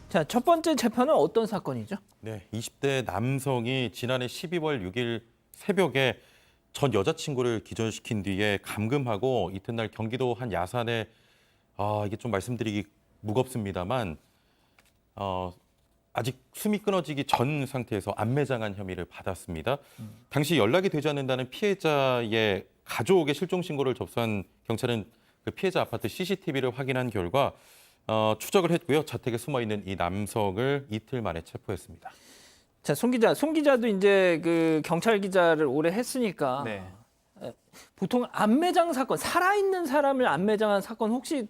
자, 첫 번째 재판은 어떤 사건이죠? 네, 20대 남성이 지난해 12월 6일 새벽에 전 여자친구를 기절시킨 뒤에 감금하고 이튿날 경기도 한 야산에 이게 좀 말씀드리기 무겁습니다만 아직 숨이 끊어지기 전 상태에서 안매장한 혐의를 받았습니다. 당시 연락이 되지 않는다는 피해자의 가족의 실종 신고를 접수한 경찰은 그 피해자 아파트 CCTV를 확인한 결과 추적을 했고요. 자택에 숨어 있는 이 남성을 이틀 만에 체포했습니다. 자, 송 기자도 이제 그 경찰 기자를 오래 했으니까 네. 보통 안매장 사건, 살아있는 사람을 안매장한 사건 혹시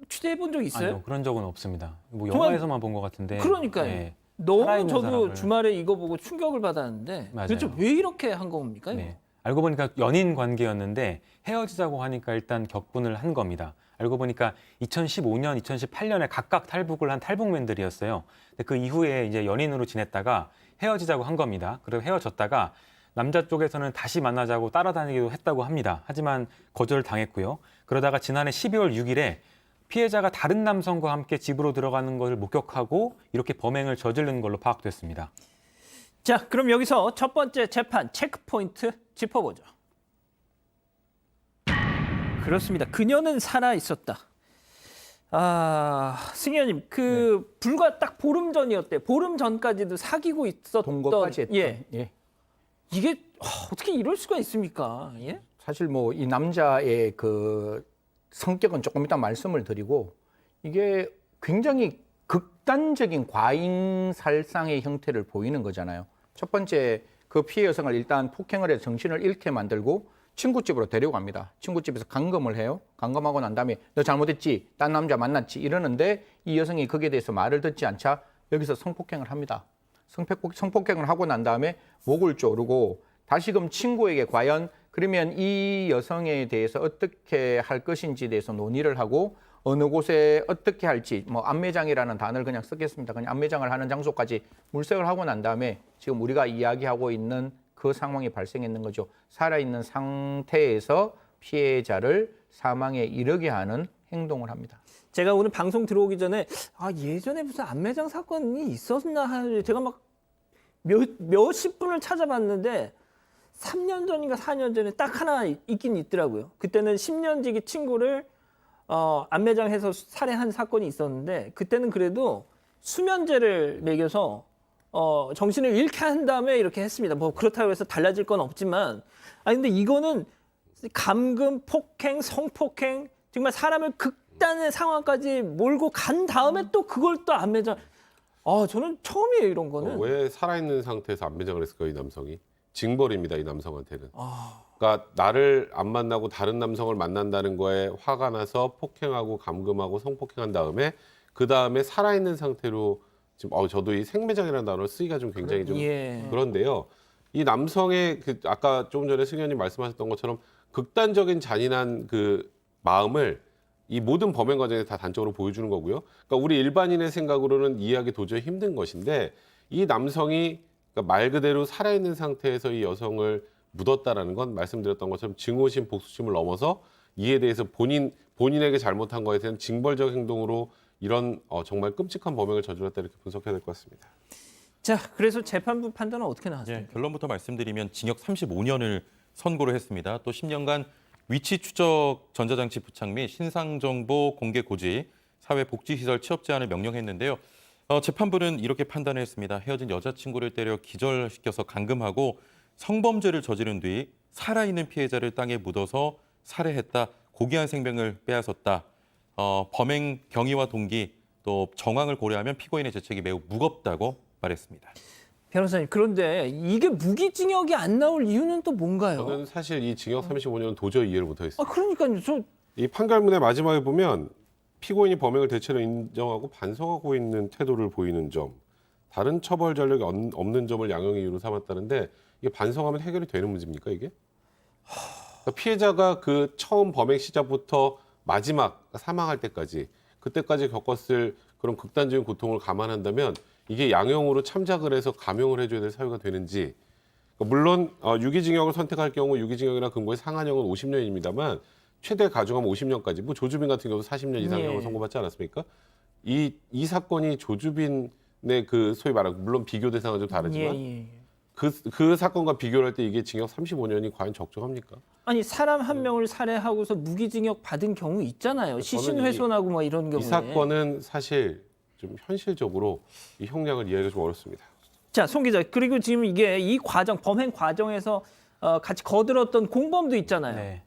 취재해 본 적 있어요? 아니요, 그런 적은 없습니다. 뭐 정말- 영화에서만 본 것 같은데. 그러니까요. 네. 너무 살아있는 저도 사람을. 주말에 이거 보고 충격을 받았는데 맞아요. 도대체 왜 이렇게 한 겁니까? 이거? 네. 알고 보니까 연인 관계였는데 헤어지자고 하니까 일단 격분을 한 겁니다. 알고 보니까 2015년, 2018년에 각각 탈북을 한 탈북맨들이었어요. 근데 그 이후에 이제 연인으로 지냈다가 헤어지자고 한 겁니다. 그리고 헤어졌다가 남자 쪽에서는 다시 만나자고 따라다니기도 했다고 합니다. 하지만 거절을 당했고요. 그러다가 지난해 12월 6일에 피해자가 다른 남성과 함께 집으로 들어가는 것을 목격하고 이렇게 범행을 저지른 걸로 파악됐습니다. 자, 그럼 여기서 첫 번째 재판 체크포인트 짚어보죠. 그렇습니다. 그녀는 살아 있었다. 승현님, 불과 딱 보름 전이었대. 보름 전까지도 사귀고 있었던 동거까지 했던. 예. 이게 어떻게 이럴 수가 있습니까? 예? 사실 뭐 이 남자의 그 성격은 조금 이따 말씀을 드리고 이게 굉장히 극단적인 과잉 살상의 형태를 보이는 거잖아요. 첫 번째 그 피해 여성을 일단 폭행을 해서 정신을 잃게 만들고 친구집으로 데려갑니다. 친구집에서 감금을 해요. 감금하고 난 다음에 너 잘못했지, 딴 남자 만났지 이러는데 이 여성이 거기에 대해서 말을 듣지 않자 여기서 성폭행을 합니다. 성폭행을 하고 난 다음에 목을 조르고 다시금 친구에게 과연 그러면 이 여성에 대해서 어떻게 할 것인지에 대해서 논의를 하고 어느 곳에 어떻게 할지 뭐 안매장이라는 단어를 그냥 쓰겠습니다. 그냥 안매장을 하는 장소까지 물색을 하고 난 다음에 지금 우리가 이야기하고 있는 그 상황이 발생했는 거죠. 살아있는 상태에서 피해자를 사망에 이르게 하는 행동을 합니다. 제가 오늘 방송 들어오기 전에 예전에 무슨 안매장 사건이 있었나 하는 제가 막 몇십 분을 찾아봤는데 3년 전인가 4년 전에 딱 하나 있긴 있더라고요. 그때는 10년지기 친구를 안매장해서 살해한 사건이 있었는데 그때는 그래도 수면제를 먹여서 정신을 잃게 한 다음에 이렇게 했습니다. 뭐 그렇다고 해서 달라질 건 없지만 근데 이거는 감금, 폭행, 성폭행 정말 사람을 극단의 상황까지 몰고 간 다음에 또 그걸 또 안매장 저는 처음이에요, 이런 거는. 왜 살아있는 상태에서 안매장을 했을까요, 이 남성이? 징벌입니다, 이 남성한테는. 그러니까 나를 안 만나고 다른 남성을 만난다는 거에 화가 나서 폭행하고 감금하고 성폭행한 다음에 그 다음에 살아있는 상태로 지금 저도 이 생매장이라는 단어를 쓰기가 좀 굉장히 좀 그런데요. 이 남성의 아까 조금 전에 승현님 말씀하셨던 것처럼 극단적인 잔인한 그 마음을 이 모든 범행 과정에서 다 단적으로 보여주는 거고요. 그러니까 우리 일반인의 생각으로는 이해하기 도저히 힘든 것인데 이 남성이 그러니까 말 그대로 살아있는 상태에서 이 여성을 묻었다라는 건 말씀드렸던 것처럼 증오심, 복수심을 넘어서 이에 대해서 본인에게 잘못한 거에 대한 징벌적 행동으로 이런 정말 끔찍한 범행을 저질렀다 이렇게 분석해야 될 것 같습니다. 자, 그래서 재판부 판단은 어떻게 나왔습니까? 결론부터 말씀드리면 징역 35년을 선고를 했습니다. 또 10년간 위치 추적 전자장치 부착 및 신상정보 공개 고지, 사회복지시설 취업 제한을 명령했는데요. 재판부는 이렇게 판단을 했습니다. 헤어진 여자친구를 때려 기절시켜서 감금하고 성범죄를 저지른 뒤 살아있는 피해자를 땅에 묻어서 살해했다. 고귀한 생명을 빼앗았다. 범행 경위와 동기 또 정황을 고려하면 피고인의 죄책이 매우 무겁다고 말했습니다. 변호사님, 그런데 이게 무기징역이 안 나올 이유는 또 뭔가요? 저는 사실 이 징역 35년은 도저히 이해를 못하겠습니다. 그러니까요. 이 판결문의 마지막에 보면 피고인이 범행을 대체로 인정하고 반성하고 있는 태도를 보이는 점, 다른 처벌 전력이 없는 점을 양형의 이유로 삼았다는데 이게 반성하면 해결이 되는 문제입니까 이게? 그러니까 피해자가 그 처음 범행 시작부터 마지막 사망할 때까지 그때까지 겪었을 그런 극단적인 고통을 감안한다면 이게 양형으로 참작을 해서 감형을 해줘야 될 사유가 되는지 물론 유기징역을 선택할 경우 유기징역이나 금고의 상한형은 50년입니다만 최대 가중하면 50년까지 뭐 조주빈 같은 경우도 40년 이상형을 선고받지 않았습니까? 이 사건이 조주빈의 그 소위 말하는 물론 비교 대상은 좀 다르지만 예. 그 사건과 비교를 할 때 이게 징역 35년이 과연 적정합니까? 아니 사람 한 명을 살해하고서 무기징역 받은 경우 있잖아요. 시신훼손하고 막 이런 경우에. 이 사건은 사실 좀 현실적으로 이 형량을 이해하기가 좀 어렵습니다. 자, 송 기자. 그리고 지금 이게 이 과정, 범행 과정에서 같이 거들었던 공범도 있잖아요. 네.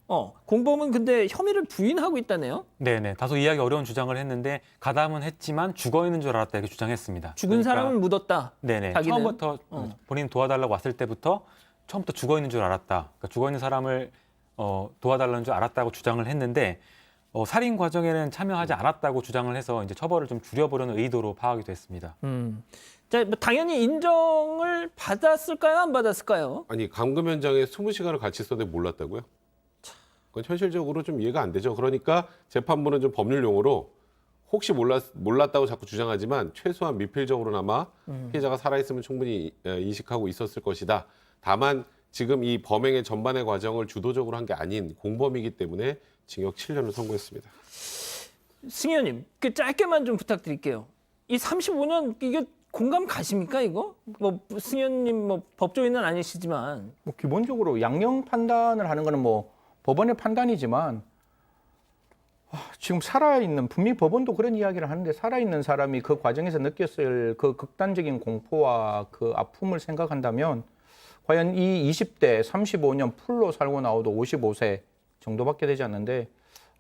공범은 근데 혐의를 부인하고 있다네요. 네네. 다소 이해하기 어려운 주장을 했는데 가담은 했지만 죽어 있는 줄 알았다 이렇게 주장했습니다. 죽은 그러니까 사람을 묻었다. 네네. 자기는? 처음부터 본인 도와달라고 왔을 때부터 처음부터 죽어 있는 줄 알았다. 그러니까 죽어 있는 사람을 도와달라는 줄 알았다고 주장을 했는데 살인 과정에는 참여하지 않았다고 주장을 해서 이제 처벌을 좀 줄여보려는 의도로 파악이 됐습니다. 자, 뭐 당연히 인정을 받았을까요? 안 받았을까요? 아니 감금 현장에 20시간을 같이 있었는데 몰랐다고요? 그건 현실적으로 좀 이해가 안 되죠. 그러니까 재판부는 좀 법률 용어로 혹시 몰랐다고 자꾸 주장하지만 최소한 미필적으로나마 피해자가 살아있으면 충분히 인식하고 있었을 것이다. 다만 지금 이 범행의 전반의 과정을 주도적으로 한 게 아닌 공범이기 때문에 징역 7년을 선고했습니다. 승희 의원님, 그 짧게만 좀 부탁드릴게요. 이 35년 이게 공감 가십니까 이거? 뭐 승희 의원님 뭐 법조인은 아니시지만 뭐 기본적으로 양형 판단을 하는 거는 뭐 법원의 판단이지만 지금 살아있는 분명히 법원도 그런 이야기를 하는데 살아있는 사람이 그 과정에서 느꼈을 그 극단적인 공포와 그 아픔을 생각한다면 과연 이 20대 35년 풀로 살고 나오도 55세 정도밖에 되지 않는데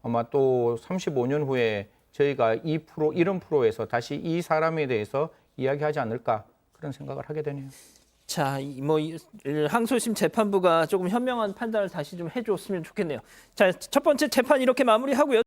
아마 또 35년 후에 저희가 이런 프로에서 다시 이 사람에 대해서 이야기하지 않을까 그런 생각을 하게 되네요. 자, 항소심 재판부가 조금 현명한 판단을 다시 좀 해줬으면 좋겠네요. 자, 첫 번째 재판 이렇게 마무리하고요.